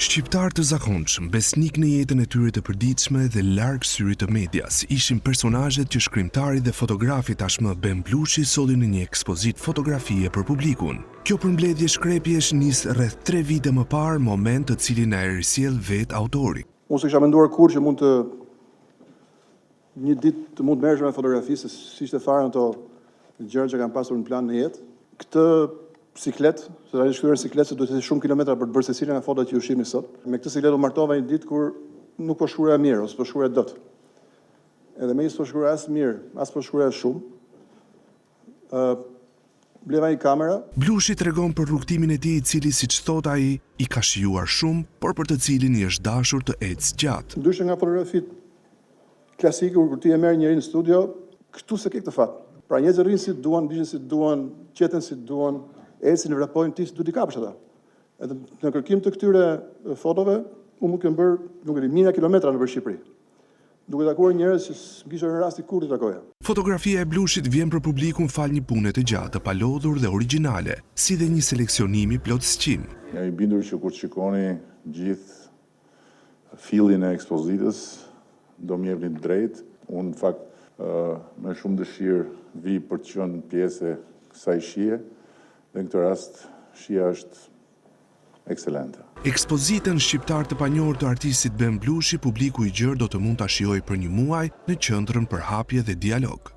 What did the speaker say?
Shqiptar të zakonshëm, besnik në jetën e tyre të përditshme dhe larg syrit të medias, ishin personazhet që shkrimtari dhe fotografi tashmë Ben Blushi solli në një ekspozit fotografie për publikun. Kjo përmbledhje shkrepjesh nis rreth 3 vite më parë, moment të cilin na e risjell vet autori. Unë s'kisha menduar kur që një ditë të mund merresh me fotografi, se si ishte fare ato gjëra që kam pasur në plan në jetë. Këtë siklet, se ai shkruar siklet se duhet të shumë kilometra për të bërë secilin nga fotot që ju shihni sot. Me këtë siklet u martova një ditë kur nuk po shkruaja mirë ose po shkruaja dot. Edhe me s'po shkruaja as mirë, as po shkruaja shumë. Bleva një kamera. Blushi tregon për rrugtimin e tij, i cili siç thot ai, i ka shijuar shumë, por për të cilin i është dashur të ecë gjatë. Ndryshe nga fotografit klasike kur ti e merr njërin në studio, këtu se ke këtë fat. Pra njerëzit rrinë si duan, digjen si duan, qeten si duan, ecin, vrapojnë, ti duhet i kapësh ata. Edhe në kërkim të këtyre fotove, unë më kam bërë, nuk e di, mijëra kilometra nëpër Shqipëri. Duke takuar njerëz që s'kisha në rasti kur të takoja. Fotografia e Blushit vjen për publikun fal një pune të gjatë, palodhur dhe origjinale, si dhe një seleksionimi plot sqim. Jam i bindur që kur shikoni gjithë fillin e ekspozitës, do më jepni drejt. Unë në fakt me shumë dëshirë vi për të qenë pjesë e kësaj shije, dhe në këtë rast shija është ekselente. Ekspozitën Shqiptar të panjohur të artistit Ben Blushi, publiku i gjerë do të mund ta shijojë për një muaj në qendrën për hapje dhe dialog.